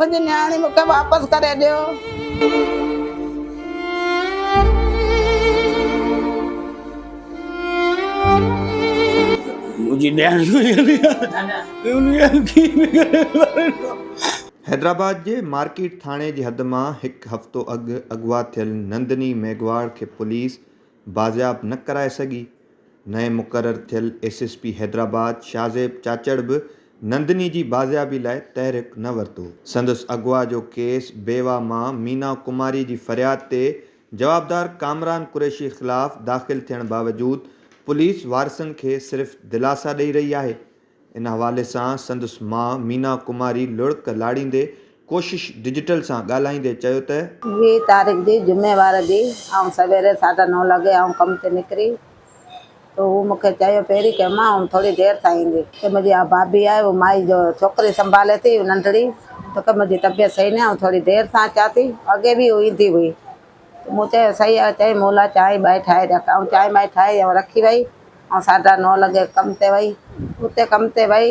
मुझे न्याणी मुझे वापस करे दियो। मुझे हैदराबाद जे मार्केट थाणे जी हद मां हिकु हफ़्तो अॻु अगवा थियल नंदनी मेघवाड़ खे पुलिस बाज़ियाब न कराए सघी। नए मुक़ररु थियल एसएसपी हैदराबाद शाज़ेब चाचड़ बि नंदनी जी बाज़ियाबी लाइ तहरीक न वरितो। संदसि अगवा जो केस बेवा मां मीना कुमारी जी फ़रियाद ते जवाबदार कामरान कुरैशी ख़िलाफ़ दाख़िल थियण बावजूदि पुलिस वारसनि खे सिर्फ़ु दिलासा ॾेई रही आहे। इन हवाले सां संदसि मां मीना कुमारी लुड़क लाड़ींदे कोशिश डिजिटल सां ॻाल्हाईंदे चयो त 20 तारीख़ जी जुमेवार दी सवेरे 9:30 लगे कम ते निकरी तो वो मुझे चयो पहिरीं कि मां थोड़ी देर सां ईंदी कि मुंहिंजी भाभी आहे वो माई जो छोकरी संभाले थी नंढड़ी तो कि मुंहिंजी तबियत सही न आहे थोड़ी देर सां अचां थी। अॻे बि ईंदी हुई तो मूं चयो सही आहे। चई मोला चांहि बांहि ठाहे रख ऐं चांहि बांहि ठाहे रखी वई ऐं 9:30 लगे कम ते वई। उते कम ते वई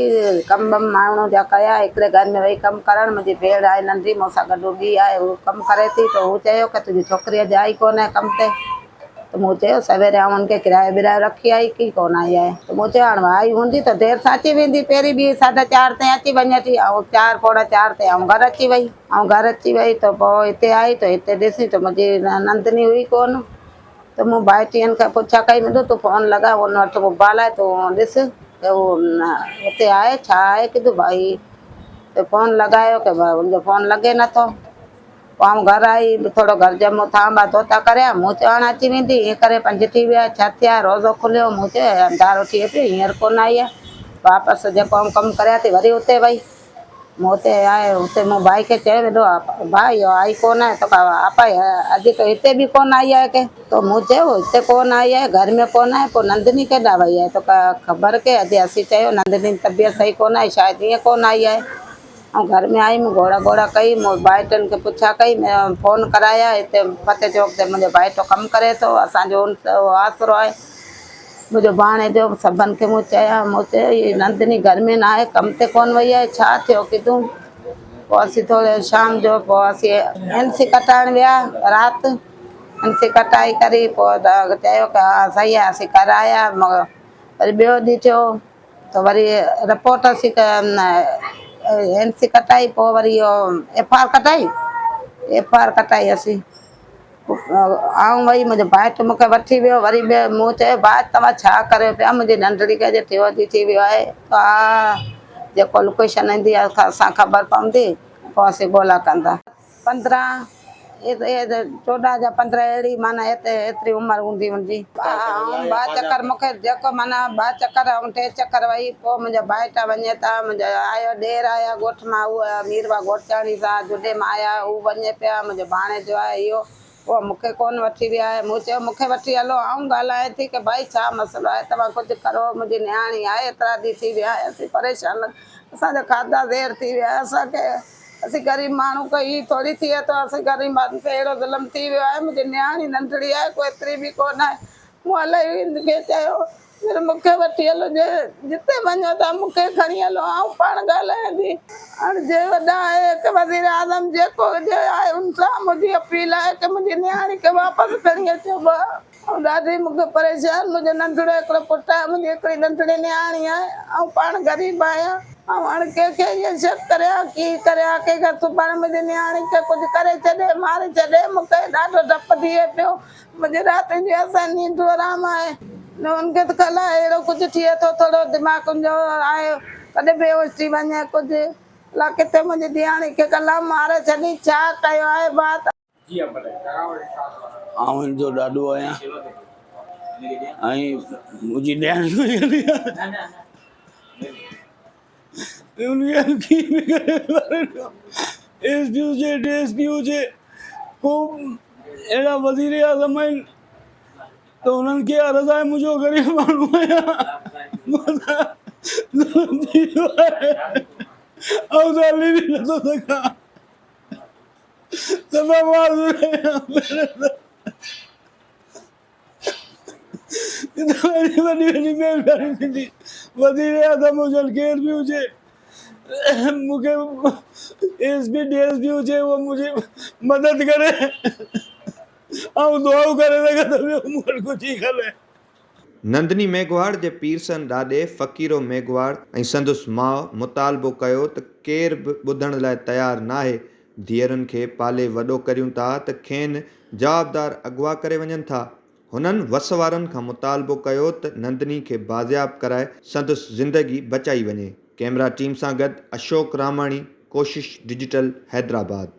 कम बम माण्हू जा कया हिकिड़े घर में वही कम करण मुंहिंजी भेण आहे नंढी मूंसां गॾु ॿी आहे वो कम करे थी तो वो चयो कि तुंहिंजी छोकिरी अॼु आई कोन आहे कम ते तो मूं चयो सवेरे उनके किराए बिराए रखी आई की कोन आई आहे तो मूं चयो हाणे आई हूंदी तो देर सां अची वेंदी पहिरीं बि 4:30 ते अची वञे थी ऐं 4 पौणे 4 ते घर अची वई तो पोइ हिते आई तो हिते ॾिसी तो मुंहिंजी नंदनी हुई कोन तो मूं भाइटियुनि खां पुछा कई मुंहिंजो तूं फ़ोन लॻा उन वटि मोबाइल आहे तो ॾिस कि वो हिते आहे छा आहे कि तूं भाई तो फ़ोन लगायो कि उनजो फ़ोन लगे नथो। पोइ घर आई थोड़ो घर जमो था धोता करिया मूं चयो हाणे अची वेंदी ईअं करे 5 थी विया 6 थिया रोज़ो खुलियो मूं चयो अंधारो थिए पियो हींअर कोन आई आहे। वापसि जेको कमु करिया थी वरी उते वई मूं उते आए उते मूं भाई खे चयो वेंदो भाई आई कोन आहे तो आपा अॼु तो हिते बि कोन आई आहे के तो मूं चयो हिते कोन आई आहे घर में कोन आहे पोइ नंदनी केॾांहुं वई आहे तो ख़बर के अॼु असीं चयो नंदनी तबियत सही कोन आहे शायदि ईअं कोन आई आहे ऐं घर में आई मूं घोड़ा कई मूं भाइटनि खे पुछा कई फ़ोन कराया हिते फतेह चौक ते मुंहिंजो भाइटो कमु करे थो असांजो आसरो आहे मुंहिंजो भाणे जो सभिनि खे मूं चयो हीअ नंदनी घर में न आहे कम ते कोन वई आहे छा थियो की तूं पोइ असीं थोरे शाम जो पोइ असीं एनसी कटाइण विया राति एनसी कटाई करी पोइ चयो कि हा सही आहे असीं कराया वरी ॿियो ॾींहुं थियो त वरी रिपोर्ट असीं एनसी कटाई पोइ वरी इहो एफआर कटाई असीं आऊं वई मुंहिंजो भाइटु मूंखे वठी वियो वरी मूं चयो भाउ तव्हां छा करियो पिया मुंहिंजी नंढड़ी खे अॼु टियों थी वियो आहे हा जेको लोकेशन ईंदी आहे असां ख़बर पवंदी पोइ असीं ॻोल्हा कंदा 15 14 जा 15 अहिड़ी माना एतिरी उमिरि हूंदी मुंहिंजी ऐं 2 चकर मूंखे जेको माना 2 चकर ऐं 3 चकर वई पोइ मुंहिंजा भाइट वञे था मुंहिंजा आयो ॾेर आया ॻोठ मां उहा मीरवा घोटाणी सां जुॾे मां आया हू वञे पिया मुंहिंजो भाणे जो आहे इहो पोइ मूंखे कोन वठी विया आहे मूं चयो मूंखे वठी हलो आऊं ॻाल्हायां थी कि भाई छा मसइलो आहे तव्हां कुझु करो मुंहिंजी नियाणी आहे एतिरा ॾींहं थी विया असीं परेशान असांजा खाधा देर थी विया असांखे असीं ग़रीब माण्हू कोई थोरी थिए थो असीं ग़रीब माण्हू खे अहिड़ो ज़ुल्म थी वियो आहे मुंहिंजी नियाणी नंढड़ी आहे कोई एतिरी बि कोन आहे मूं इलाही हिनखे चयो मूंखे वठी हलो जिते वञो था मूंखे खणी हलो आऊं पाण ॻाल्हायां थी हाणे जे वॾा आहे हिकु वज़ीर आज़म जेको आहे उन सां मुंहिंजी अपील आहे कि मुंहिंजी नियाणी खे वापसि खणी अचो ऐं ॾाढी मूंखे परेशान मुंहिंजो नंढड़ो हिकिड़ो पुटु आहे मुंहिंजी हिकिड़ी नंढड़ी नियाणी आहे ऐं पाण ग़रीब आहियां ऐं हाणे कंहिंखे इहा शक करियां की करियां कंहिंखे सुभाणे मुंहिंजी नियाणी खे कुझु करे छॾे मारे छॾे मूंखे ॾाढो डपु थिए पियो मुंहिंजी राति जी असां नींद आराम आहे न उनखे त कल्ह अहिड़ो कुझु थिए थो थोरो दिमाग़ जो आहे कॾहिं बेहोश थी वञे कुझु अलाह किथे मुंहिंजी नियाणी खे कल्ह मारे छॾी छा कयो आहे बात आउं जो ॾाढो आहियां ऐं मुंहिंजी एसपी हुजे ख़ूब अहिड़ा वज़ीर आज़म आहिनि त उन्हनि खे अर्ज़ु आहे मुंहिंजो ग़रीब माण्हू आहियां ऐं हली बि नथो सघां त मां माज़ूर आहियां वॾी महिरबानी थींदी वज़ीर आज़म हुजनि केर बि हुजे मूंखे एसपी डीएसपी हुजे वो मुझे मदद करे ऐं दुआऊं करे सघे त ॿियो मूं वटि कुझु ई खले। नंदनी मेघवाड़ जे पीरसन ॾाॾे फ़क़ीरो मेघवाड़ ऐं संदसि माउ मुतालबो कयो त केर बि ॿुधण लाइ तयारु नाहे। धीअरुनि खे पाले वॾो करियूं था त खेनि जवाबदार अगवा करे वञनि था। हुननि वस वारनि खां मुतालबो कयो त नंदनी खे बाज़ियाब कराए संदसि ज़िंदगी बचाई वञे। कैमरा टीम सां गॾु अशोक रामाणी, कोशिश डिजिटल, हैदराबाद।